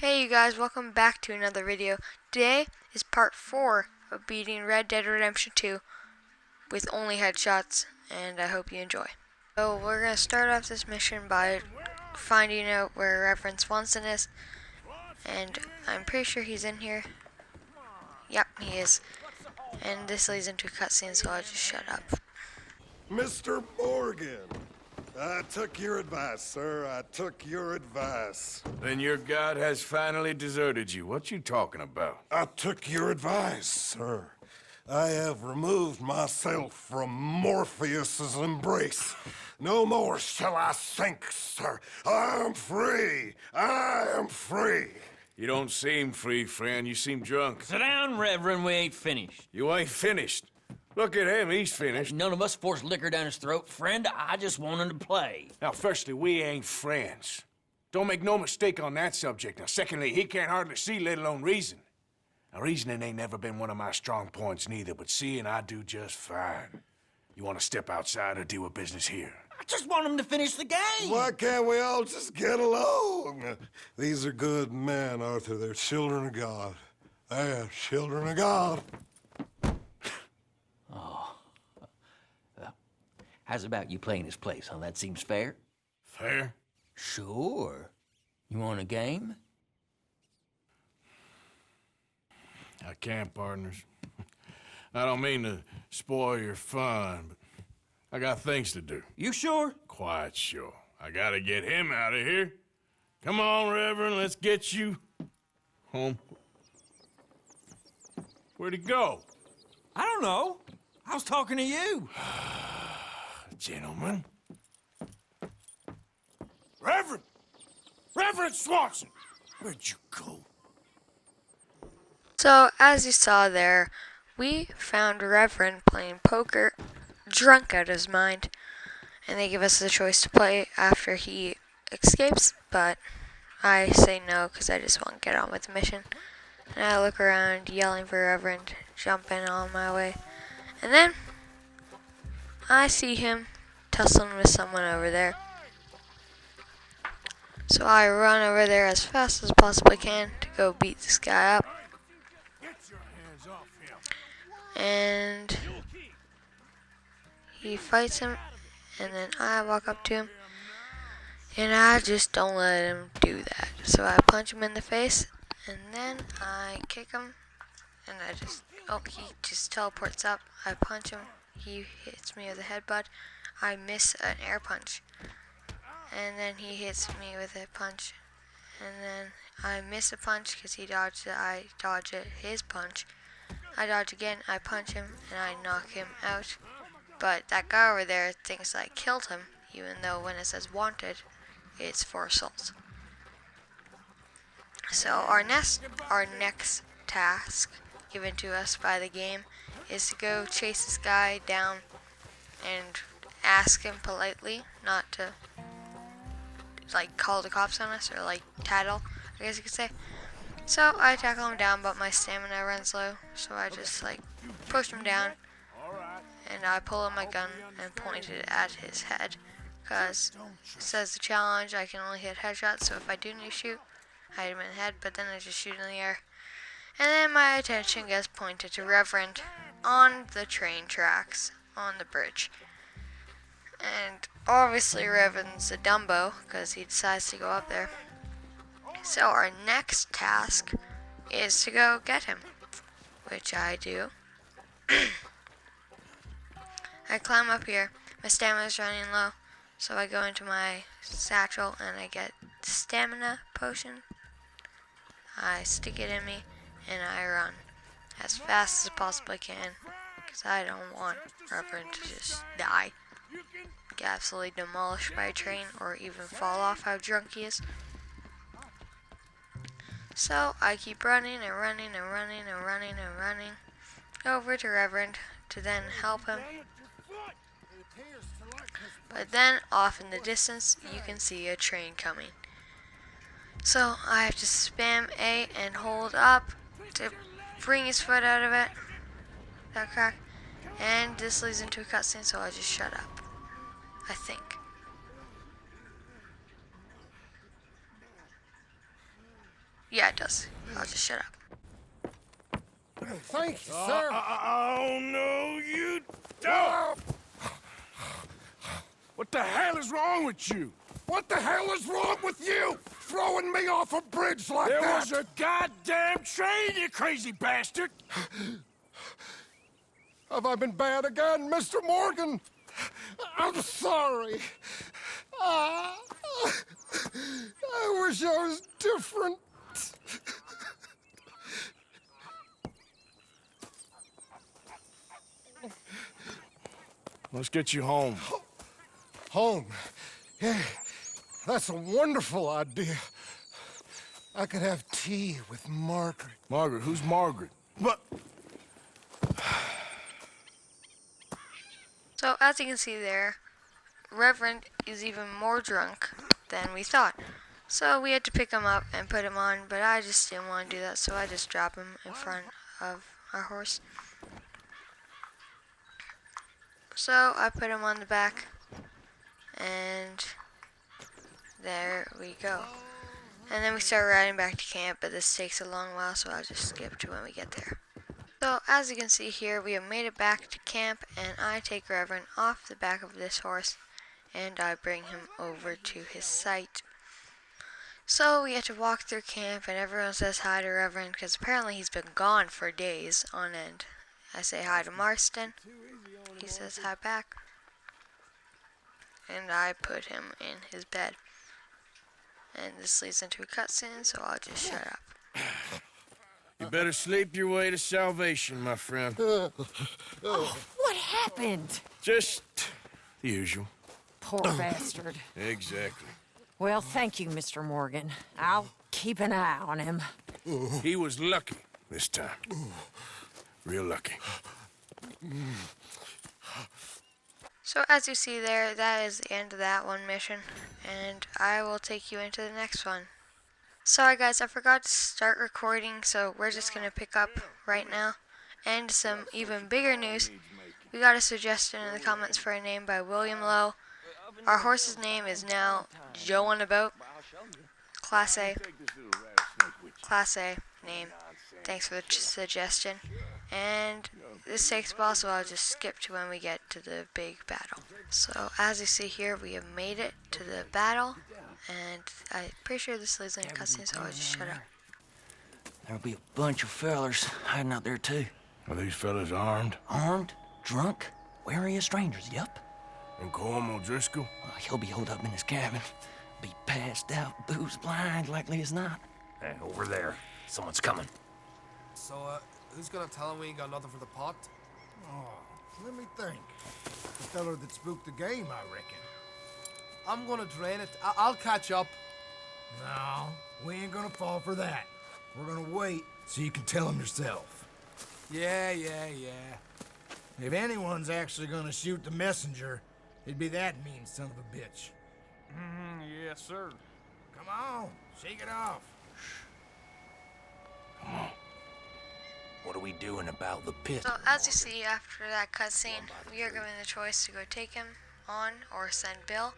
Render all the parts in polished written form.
Hey you guys, welcome back to another video. Today is part 4 of beating Red Dead Redemption 2 with only headshots, and I hope you enjoy. So we're going to start off this mission by finding out where Reverend Swanson is, and I'm pretty sure he's in here. Yep, he is. And this leads into a cutscene, so I'll just shut up. Mr. Morgan, I took your advice, sir. I took your advice. Then your god has finally deserted you. What you talking about? I took your advice, sir. I have removed myself from Morpheus's embrace. No more shall I sink, sir. I am free. I am free. You don't seem free, friend. You seem drunk. Sit down, Reverend. We ain't finished. You ain't finished. Look at him. He's finished. None of us forced liquor down his throat. Friend, I just want him to play. Now, firstly, we ain't friends. Don't make no mistake on that subject. Now, secondly, he can't hardly see, let alone reason. Now, reasoning ain't never been one of my strong points neither, but seeing I do just fine. You want to step outside or deal with business here? I just want him to finish the game. Why can't we all just get along? These are good men, Arthur. They're children of God. They are children of God. How's about you playing his place, huh? That seems fair? Fair? Sure. You want a game? I can't, partners. I don't mean to spoil your fun, but I got things to do. You sure? Quite sure. I gotta get him out of here. Come on, Reverend, let's get you home. Where'd he go? I don't know. I was talking to you. Gentlemen. Reverend! Reverend Swanson! Where'd you go? So, as you saw there, we found Reverend playing poker, drunk out of his mind, and they give us the choice to play after he escapes, but I say no because I just want to get on with the mission. And I look around yelling for Reverend, jumping on my way, and then I see him tussling with someone over there. So I run over there as fast as I possibly can to go beat this guy up. And he fights him, and then I walk up to him, and I just don't let him do that. So I punch him in the face, and then I kick him, and he just teleports up. I punch him, he hits me with a headbutt. I miss an air punch, and then he hits me with a punch, and then I miss a punch because he dodged it. I dodge his punch. I dodge again, I punch him, and I knock him out. But that guy over there thinks I killed him, even though when it says wanted, it's for assault. So our next task given to us by the game is to go chase this guy down and ask him politely not to call the cops on us or tattle, I guess you could say. So I tackle him down, but my stamina runs low, so I just push him down, and I pull out my gun and point it at his head, because it says the challenge I can only hit headshots, so if I do need to shoot, I hit him in the head, but then I just shoot in the air. And then my attention gets pointed to Reverend on the train tracks on the bridge. And obviously Reverend's a Dumbo, because he decides to go up there. So our next task is to go get him, which I do. I climb up here, my stamina's running low, so I go into my satchel and I get stamina potion. I stick it in me and I run as fast as I possibly can, because I don't want Reverend to just die, get absolutely demolished by a train, or even fall off how drunk he is. So I keep running and running and running and running and running over to Reverend to then help him. But then off in the distance you can see a train coming. So I have to spam A and hold up to bring his foot out of it. That crack. And this leads into a cutscene, so I'll just shut up. I think. Yeah, it does. I'll just shut up. Thank you, sir. Oh, no, you don't! What the hell is wrong with you? What the hell is wrong with you? Throwing me off a bridge like There that? was a goddamn train, you crazy bastard! Have I been bad again, Mr. Morgan? I'm sorry. I wish I was different. Let's get you home. Home. Yeah, that's a wonderful idea. I could have tea with Margaret. Margaret? Who's Margaret? What? So, as you can see there, Reverend is even more drunk than we thought. So, we had to pick him up and put him on, but I just didn't want to do that, so I just dropped him in front of our horse. So, I put him on the back, and there we go. And then we start riding back to camp, but this takes a long while, so I'll just skip to when we get there. So, as you can see here, we have made it back to camp, and I take Reverend off the back of this horse, and I bring him over to his site. So, we have to walk through camp, and everyone says hi to Reverend, because apparently he's been gone for days on end. I say hi to Marston. He says hi back. And I put him in his bed. And this leads into a cutscene, so I'll just shut up. You better sleep your way to salvation, my friend. What happened? Just the usual. Poor bastard. Exactly. Well, thank you, Mr. Morgan. I'll keep an eye on him. He was lucky this time. Real lucky. So as you see there, that is the end of that one mission, and I will take you into the next one. Sorry guys, I forgot to start recording, so we're just going to pick up right now. And some even bigger news, we got a suggestion in the comments for a name by William Lowe. Our horse's name is now Joe on a Boat. Class A. Class A name. Thanks for the suggestion. And this takes a while, so I'll just skip to when we get to the big battle. So as you see here, we have made it to the battle, and I'm pretty sure this leads into cutscene, so I'll just shut up. There'll be a bunch of fellers hiding out there, too. Are these fellas armed? Armed, drunk, wary of strangers, yup. And Cormo Driscoll? He'll be holed up in his cabin. Be passed out, booze blind, likely as not. Hey, over there. Someone's coming. So, who's gonna tell him we ain't got nothing for the pot? Oh, let me think. The feller that spooked the game, I reckon. I'm gonna drain it. I'll catch up. No, we ain't gonna fall for that. We're gonna wait so you can tell him yourself. Yeah. If anyone's actually gonna shoot the messenger, it'd be that mean son of a bitch. Yes, sir. Come on, shake it off. What are we doing about the pit? So as you see after that cutscene, we are given the choice to go take him on or send Bill.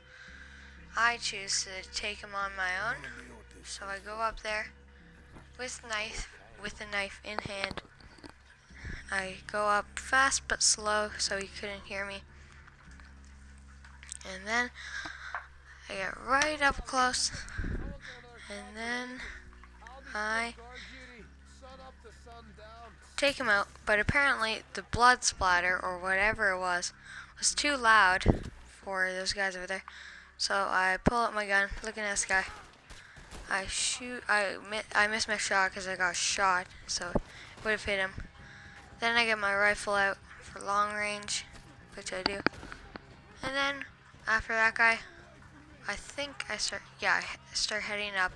I choose to take him on my own, so I go up there with the knife in hand. I go up fast but slow so he couldn't hear me. And then I get right up close, and then I take him out, but apparently the blood splatter or whatever it was too loud for those guys over there. So I pull out my gun, looking at this guy. I shoot. I missed my shot because I got shot, so it would have hit him. Then I get my rifle out for long range, which I do. And then after that guy, I think I start heading up.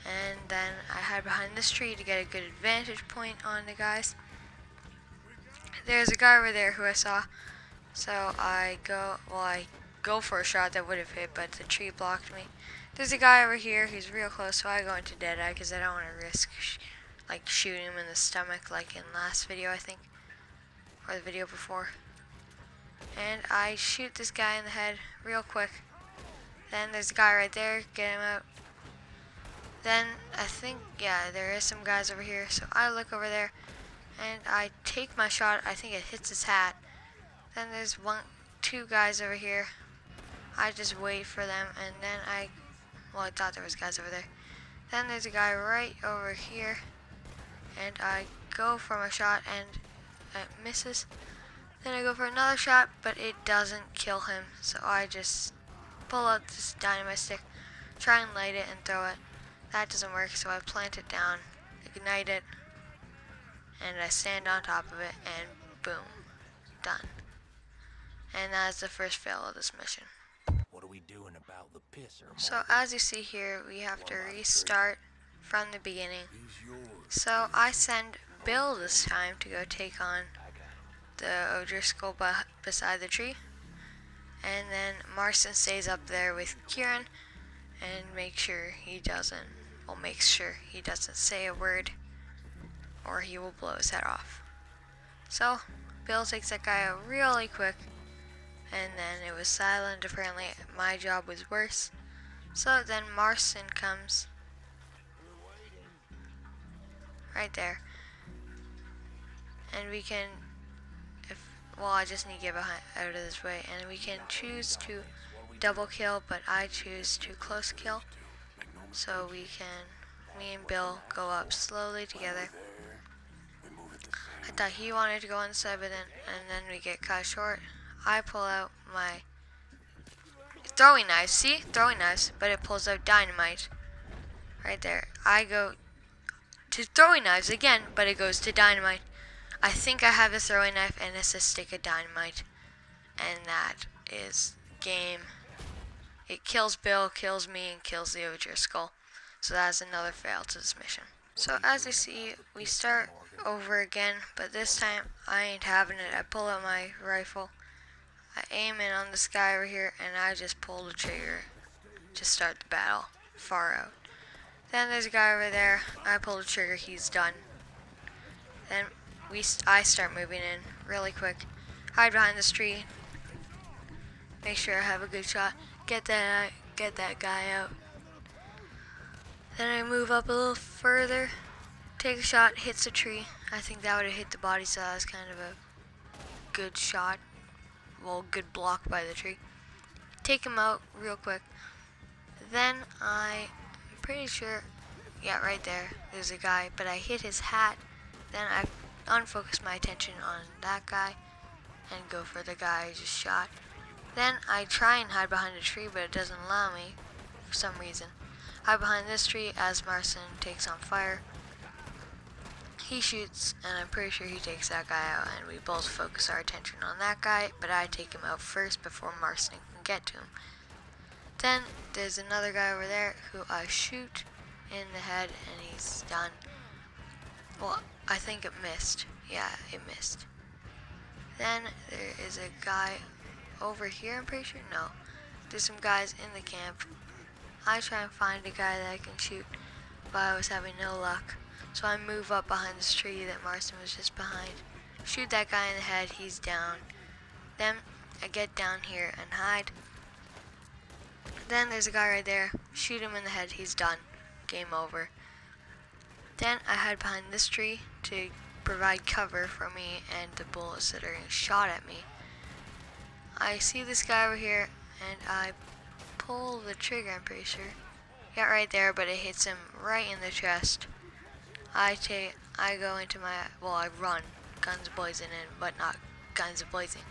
And then I hide behind this tree to get a good vantage point on the guys. There's a guy over there who I saw, so I go for a shot that would have hit, but the tree blocked me. There's a guy over here who's real close, so I go into Deadeye because I don't want to risk shooting him in the stomach like in last video, I think, or the video before. And I shoot this guy in the head real quick. Then there's a guy right there, get him out. Then I think, yeah, there is some guys over here. So I look over there and I take my shot. I think it hits his hat. Then there's two guys over here. I just wait for them, and then I thought there was guys over there. Then there's a guy right over here, and I go for my shot and it misses. Then I go for another shot, but it doesn't kill him. So I just pull out this dynamite stick, try and light it and throw it. That doesn't work, so I plant it down, ignite it, and I stand on top of it, and boom, done. And that's the first fail of this mission. What are we doing about the pisser? So as you see here, we have to restart from the beginning. So I send Bill this time to go take on the Driscoll beside the tree. And then Marston stays up there with Kieran and makes sure he doesn't say a word or he will blow his head off. So Bill takes that guy out really quick. And then it was silent. Apparently my job was worse. So then Marston comes right there. And we can, I just need to get out of this way. And we can choose to double kill, but I choose to close kill. So me and Bill go up slowly together. I thought he wanted to go inside, but then we get cut short. I pull out my throwing knife. See? Throwing knives, but it pulls out dynamite. Right there. I go to throwing knives again, but it goes to dynamite. I think I have a throwing knife and it's a stick of dynamite. And that is game. It kills Bill, kills me, and kills the Driscoll. So that's another fail to this mission. So as you see, we start over again, but this time I ain't having it. I pull out my rifle. I aim in on this guy over here, and I just pull the trigger to start the battle, far out. Then there's a guy over there. I pull the trigger, he's done. Then I start moving in really quick. Hide behind this tree. Make sure I have a good shot. Get that guy out. Then I move up a little further. Take a shot, hits the tree. I think that would have hit the body, so that was kind of a good shot. Good block by the tree. Take him out real quick. Then I'm pretty sure, yeah, right there, there's a guy, but I hit his hat. Then I unfocus my attention on that guy and go for the guy I just shot. Then I try and hide behind a tree, but it doesn't allow me for some reason. Hide behind this tree as Marston takes on fire. He shoots, and I'm pretty sure he takes that guy out, and we both focus our attention on that guy, but I take him out first before Marston can get to him. Then there's another guy over there who I shoot in the head, and he's done. Well, I think it missed. Yeah, it missed. Then there is a guy over here, I'm pretty sure. No, there's some guys in the camp. I try and find a guy that I can shoot, but I was having no luck. So I move up behind this tree that Marston was just behind. Shoot that guy in the head, he's down. Then I get down here and hide. Then there's a guy right there. Shoot him in the head, he's done. Game over. Then I hide behind this tree to provide cover for me and the bullets that are being shot at me. I see this guy over here and I pull the trigger, I'm pretty sure. Yeah, right there, but it hits him right in the chest. I go into I run, guns blazing in, but not guns blazing.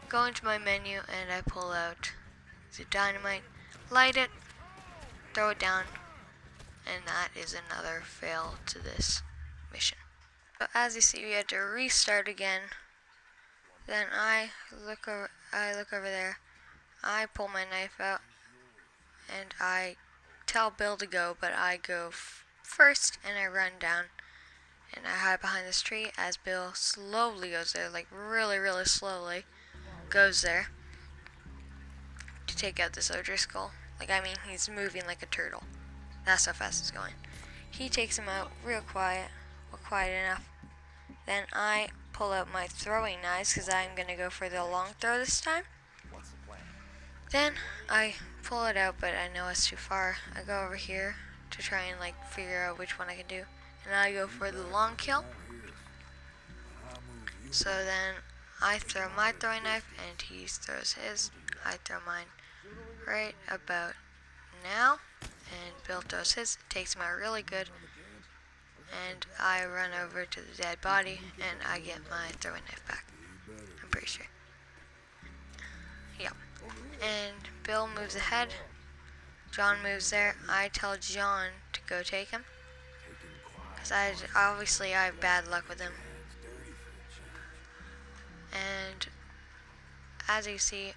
Go into my menu and I pull out the dynamite, light it, throw it down, and that is another fail to this mission. So as you see, we had to restart again. Then I look over there, I pull my knife out, and I tell Bill to go, but I go first, and I run down, and I hide behind this tree as Bill slowly goes there, like really, really slowly goes there to take out this Driscoll. He's moving like a turtle. That's how fast he's going. He takes him out real quiet, quiet enough. Then I pull out my throwing knives because I'm gonna go for the long throw this time. Then I pull it out, but I know it's too far. I go over here to try and like figure out which one I can do. And I go for the long kill. So then I throw my throwing knife and he throws his. I throw mine right about now. And Bill throws his. Takes him out really good. And I run over to the dead body and I get my throwing knife back. I'm pretty sure. Yep. And Bill moves ahead. John moves there. I tell John to go take him. Because obviously I have bad luck with him. And as you see,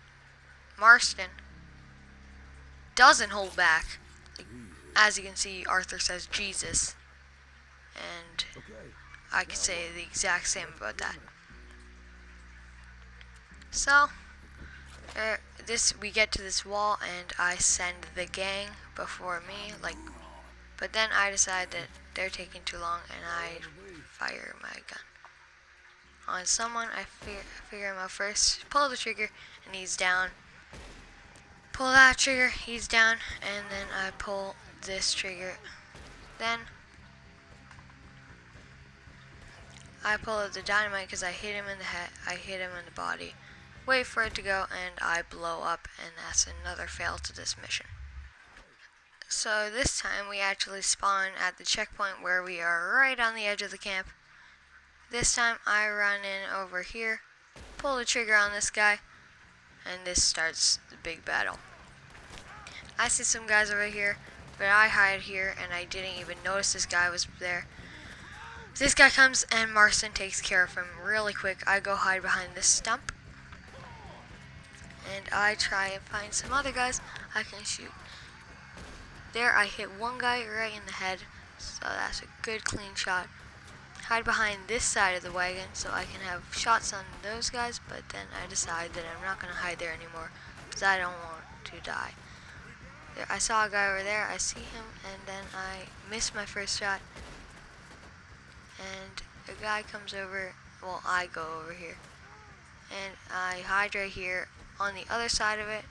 Marston doesn't hold back. Like, as you can see, Arthur says Jesus. And I could say the exact same about that. So, we get to this wall and I send the gang before me, but then I decide that they're taking too long and I fire my gun on someone. I figure him out first, pull the trigger and he's down. Pull that trigger, he's down, and then I pull this trigger. Then I pull out the dynamite because I hit him in the head, I hit him in the body. Wait for it to go and I blow up, and that's another fail to this mission. So this time we actually spawn at the checkpoint where we are right on the edge of the camp. This time I run in over here, pull the trigger on this guy, and this starts the big battle. I see some guys over here, but I hide here and I didn't even notice this guy was there. This guy comes and Marston takes care of him really quick. I go hide behind this stump. And I try and find some other guys I can shoot. There I hit one guy right in the head, so that's a good clean shot. Hide behind this side of the wagon so I can have shots on those guys, but then I decide that I'm not going to hide there anymore because I don't want to die. There, I saw a guy over there, I see him, and then I miss my first shot. And a guy comes over, well, I go over here. And I hide right here on the other side of it.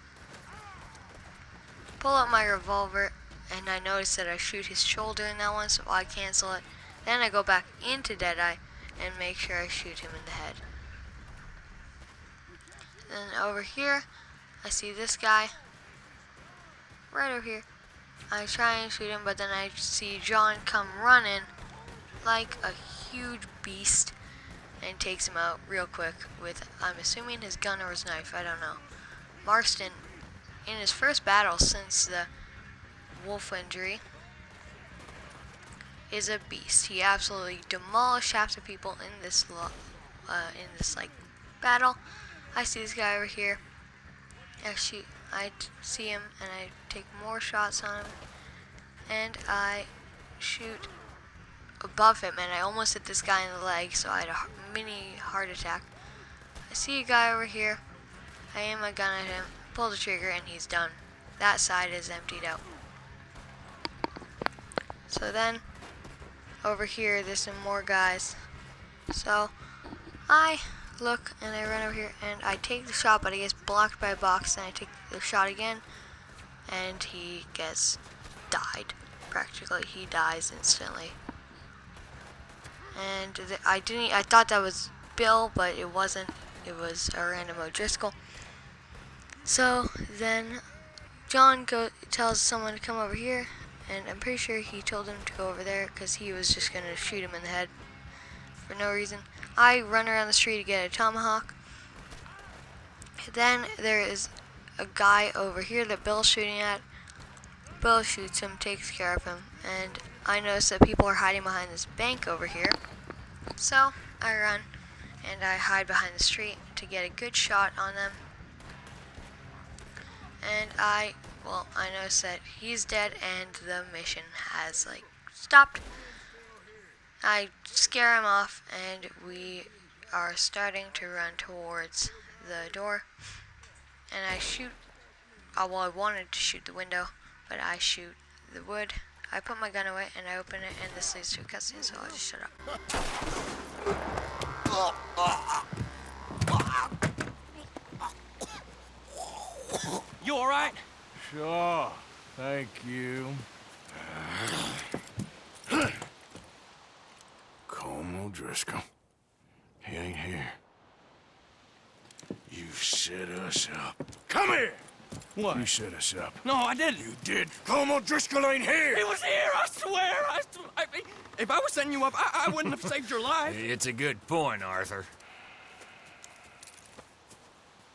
Pull out my revolver, and I notice that I shoot his shoulder in that one, so I cancel it. Then I go back into Deadeye and make sure I shoot him in the head. Then over here, I see this guy. Right over here. I try and shoot him, but then I see John come running like a huge beast and takes him out real quick with, I'm assuming, his gun or his knife, I don't know. Marston, in his first battle since the wolf injury, is a beast. He absolutely demolished half the people in this battle. I see this guy over here. Actually, I see him and I take more shots on him, and I shoot above him, and I almost hit this guy in the leg, so I had a mini heart attack. I see a guy over here. I aim my gun at him, pull the trigger, and he's done. That side is emptied out. So then, over here, there's some more guys. So, I look, and I run over here, and I take the shot, but he gets blocked by a box, and I take the shot again, and he gets died. Practically, he dies instantly. And I thought that was Bill, but it wasn't. It was a random Driscoll. So then John tells someone to come over here, and I'm pretty sure he told him to go over there because he was just going to shoot him in the head for no reason. I run around the street to get a tomahawk. Then there is a guy over here that Bill's shooting at. Bill shoots him, takes care of him, and I notice that people are hiding behind this bank over here. So I run and I hide behind the street to get a good shot on them. And I notice that he's dead and the mission has stopped. I scare him off and we are starting to run towards the door. And I shoot, I wanted to shoot the window, but I shoot the wood. I put my gun away and I open it, and this leads to a cutscene, so I'll just shut up. You alright? Sure. Thank you. Driscoll. He ain't here. You set us up. Come here! What? You set us up. No, I didn't. You did. Como Driscoll ain't here! He was here, I swear. I mean, if I was setting you up, I wouldn't have saved your life. It's a good point, Arthur.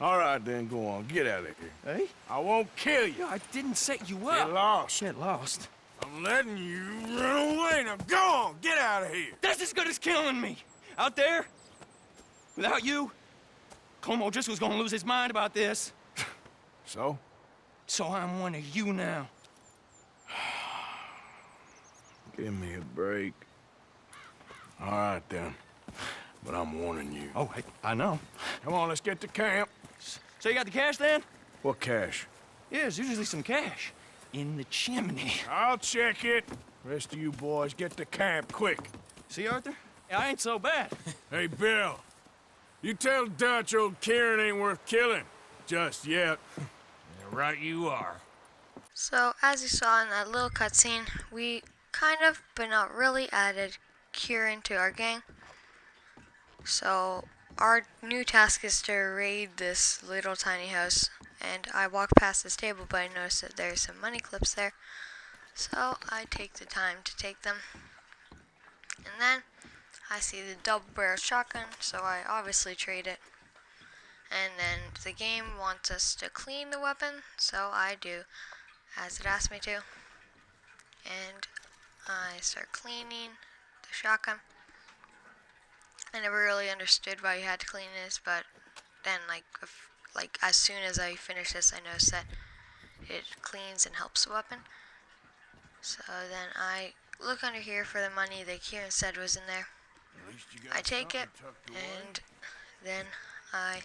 All right, then, go on. Get out of here. Hey? I won't kill you. I didn't set you Get up. lost. Get lost. I'm letting you run away. Now go on. Get out of here. That's as good as killing me. Out there, without you, Como Driscoll's gonna lose his mind about this. So? So I'm one of you now. Give me a break. All right, then. But I'm warning you. Oh, I know. Come on, let's get to camp. So you got the cash then? What cash? Yeah, there's usually some cash. In the chimney. I'll check it. Rest of you boys, get to camp, quick. See, Arthur? I ain't so bad. Hey, Bill. You tell Dutch old Kieran ain't worth killing. Just yet. Right you are. So, as you saw in that little cutscene, we kind of, but not really, added Kieran to our gang. So, our new task is to raid this little tiny house. And I walked past this table, but I noticed that there's some money clips there. So, I take the time to take them. And then, I see the double-barrel shotgun, so I obviously trade it. And then the game wants us to clean the weapon, so I do as it asks me to. And I start cleaning the shotgun. I never really understood why you had to clean this, but then like as soon as I finish this, I noticed that it cleans and helps the weapon. So then I look under here for the money that Kieran said was in there. I take it, and then I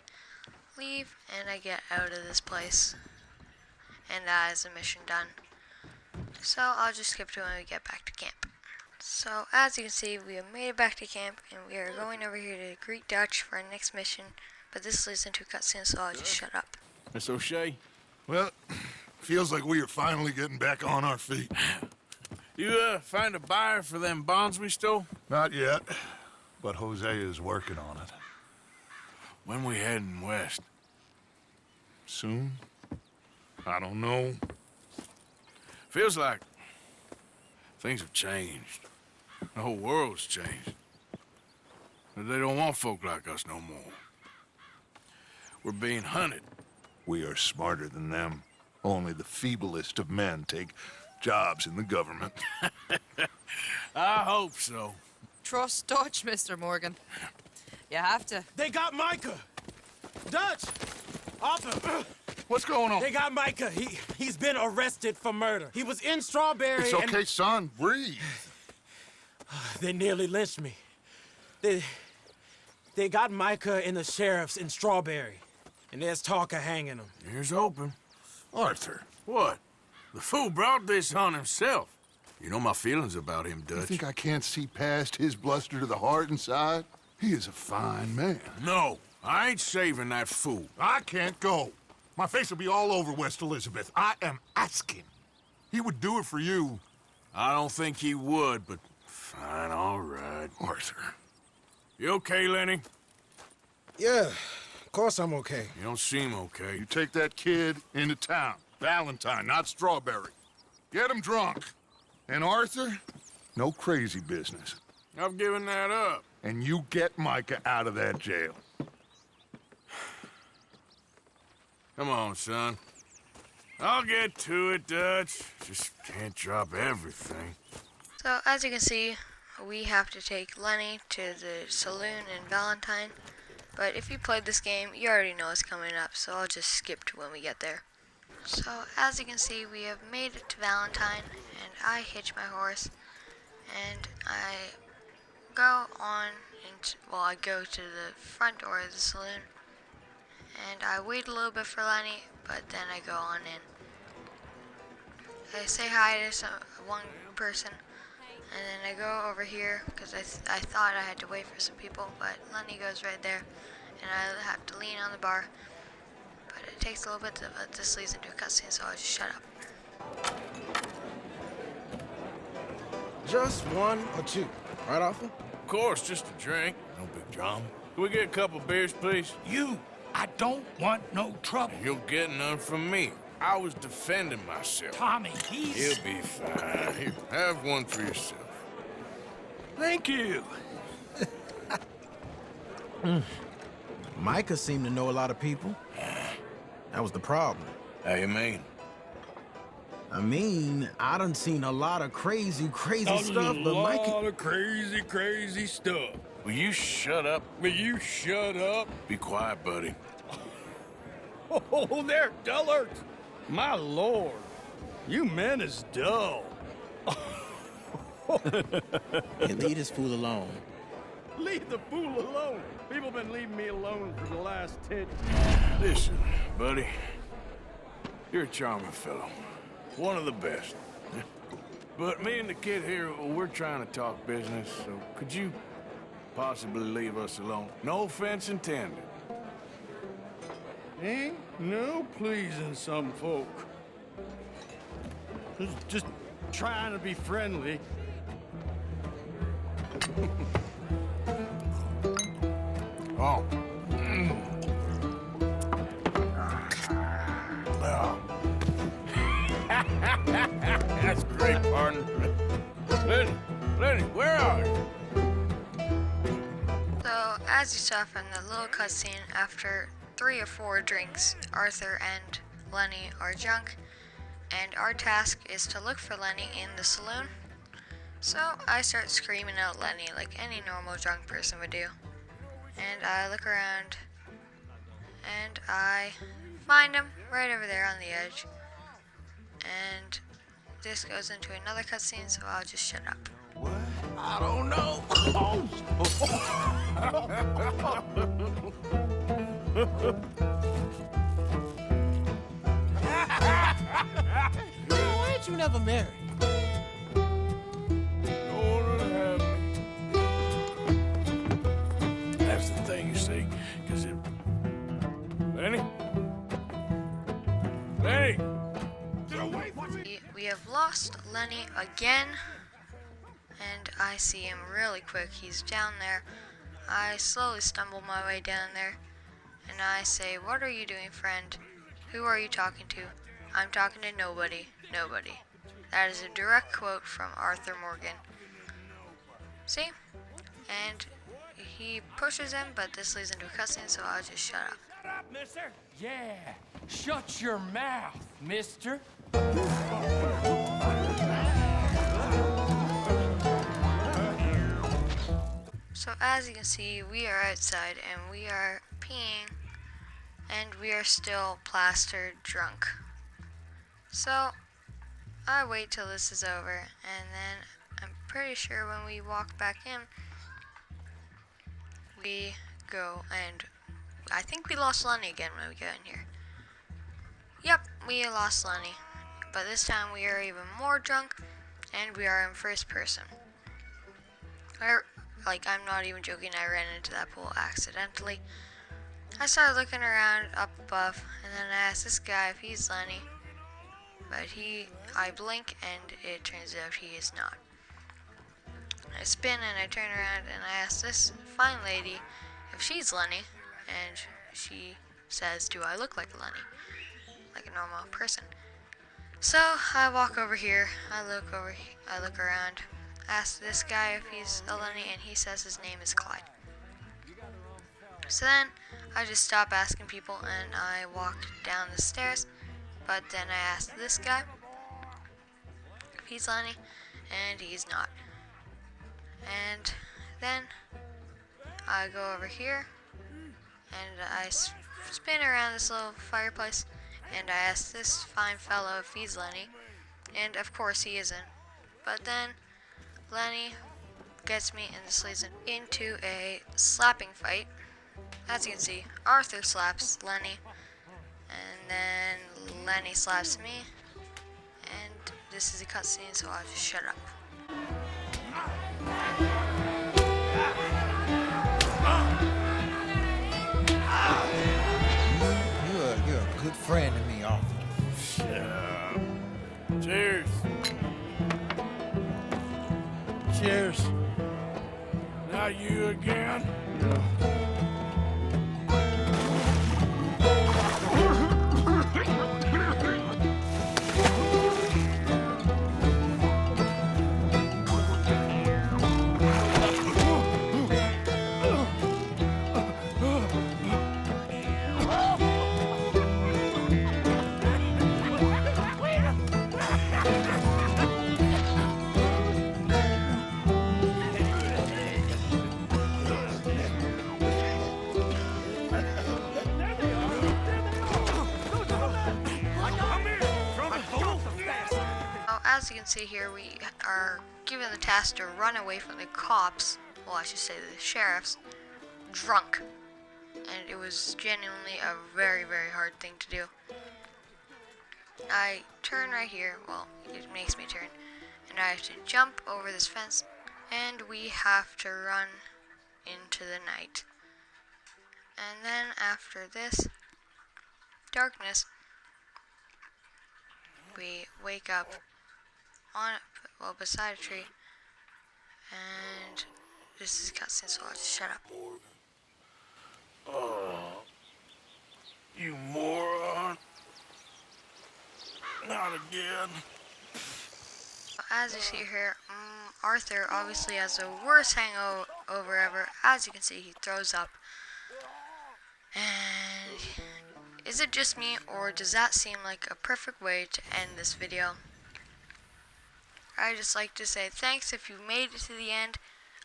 leave, and I get out of this place. And that is the mission done. So I'll just skip to when we get back to camp. So as you can see, we have made it back to camp, and we are going over here to greet Dutch for our next mission. But this leads into a cutscene, so I'll just shut up. Miss O'Shea? Well, feels like we are finally getting back on our feet. You, find a buyer for them bonds we stole? Not yet, but Jose is working on it. When we heading west? Soon? I don't know. Feels like things have changed. The whole world's changed. But they don't want folk like us no more. We're being hunted. We are smarter than them. Only the feeblest of men take jobs in the government. I hope so. Trust Dutch, Mr. Morgan. You have to. They got Micah! Dutch! Arthur! What's going on? They got Micah. He's been arrested for murder. He was in Strawberry It's okay, son. Breathe. They nearly lynched me. They got Micah and the sheriffs in Strawberry. And there's talk of hanging him. Here's open. Arthur. What? The fool brought this on himself. You know my feelings about him, You Dutch. think I can't see past his bluster to the heart inside? He is a fine man. No, I ain't saving that fool. I can't go. My face will be all over West Elizabeth. I am asking. He would do it for you. I don't think he would, but fine, all right. Arthur. You okay, Lenny? Yeah, of course I'm okay. You don't seem okay. You take that kid into town. Valentine, not Strawberry. Get him drunk. And Arthur, no crazy business. I've given that up. And you get Micah out of that jail. Come on, son. I'll get to it, Dutch. Just can't drop everything. So as you can see, we have to take Lenny to the saloon in Valentine. But if you played this game, you already know it's coming up, so I'll just skip to when we get there. So as you can see, we have made it to Valentine, and I hitch my horse, and I go on into, I go to the front door of the saloon, and I wait a little bit for Lenny, but then I go on in. I say hi to one person, and then I go over here because I thought I had to wait for some people, but Lenny goes right there, and I have to lean on the bar. But it takes a little bit, but this leads into a cutscene, so I'll just shut up. Just one or two, right, Arthur? Of course, just a drink. No big drama. Can we get a couple beers, please? I don't want no trouble. You'll get none from me. I was defending myself. Tommy, he's... He'll be fine. Here, have one for yourself. Thank you. Micah seemed to know a lot of people. That was the problem. How you mean? I mean, I done seen a lot of crazy stuff, but Micah... A lot of crazy stuff. Will you shut up? Will you shut up? Be quiet, buddy. Oh, they're dullards. My lord, you men is dull. Hey, leave this fool alone. Leave the fool alone. People been leaving me alone for the last 10... Listen, buddy. You're a charming fellow. One of the best. But me and the kid here, we're trying to talk business, so could you possibly leave us alone? No offense intended. Ain't no pleasing some folk. Just trying to be friendly. Oh. That's great, partner. Lenny, where are you? So, as you saw from the little cutscene, after 3 or 4 drinks, Arthur and Lenny are drunk, and our task is to look for Lenny in the saloon. So, I start screaming out Lenny like any normal drunk person would do. And I look around, and I find him right over there on the edge. And this goes into another cutscene, so I'll just shut up. What? I don't know. Why ain't you never married? That's the thing, you see, because it... Lenny? Lenny! We have lost Lenny again, and I see him really quick. He's down there. I slowly stumble my way down there, and I say, "What are you doing, friend? Who are you talking to?" "I'm talking to nobody, nobody." That is a direct quote from Arthur Morgan. See? And he pushes him, but this leads into a cutscene, so I'll just shut up. Shut up, mister. Yeah, shut your mouth, mister. So as you can see, we are outside and we are peeing, and we are still plastered drunk. So I wait till this is over, and then I'm pretty sure when we walk back in, we go, and I think we lost Lenny again when we got in here. Yep, we lost Lenny, but this time we are even more drunk, and we are in first person. I'm not even joking, I ran into that pool accidentally. I started looking around up above, and then I asked this guy if he's Lenny, but I blink, and it turns out he is not. I spin and I turn around and I ask this fine lady if she's Lenny, and she says, "Do I look like Lenny? Like a normal person?" So I walk over here, I look around, ask this guy if he's a Lenny, and he says his name is Clyde. So then I just stop asking people and I walk down the stairs, but then I ask this guy if he's Lenny, and he's not. And then I go over here and I spin around this little fireplace, and I ask this fine fellow if he's Lenny, and of course he isn't. But then Lenny gets me, and this leads into a slapping fight. As you can see, Arthur slaps Lenny, and then Lenny slaps me, and this is a cutscene, so I'll just shut up. You're a good friend to me, Arthur. Cheers. Cheers. Not you again? Now, as you can see here, we are given the task to run away from the cops, well, I should say the sheriffs, drunk. And it was genuinely a very, very hard thing to do. I turn right here, well, it makes me turn, and I have to jump over this fence, and we have to run into the night. And then after this darkness, we wake up on, well, beside a tree, and this is cutscene, so I'll just shut up. You moron. Not again. As you see here, Arthur obviously has the worst hangover ever. As you can see, he throws up. And is it just me, or does that seem like a perfect way to end this video? I just like to say thanks if you made it to the end.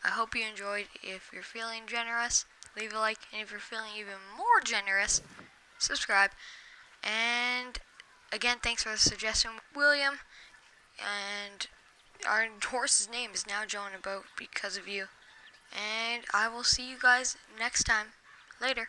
I hope you enjoyed. If you're feeling generous, leave a like, and if you're feeling even more generous, subscribe. And again, thanks for the suggestion, William. And our horse's name is now Joe in a boat because of you. And I will see you guys next time. Later.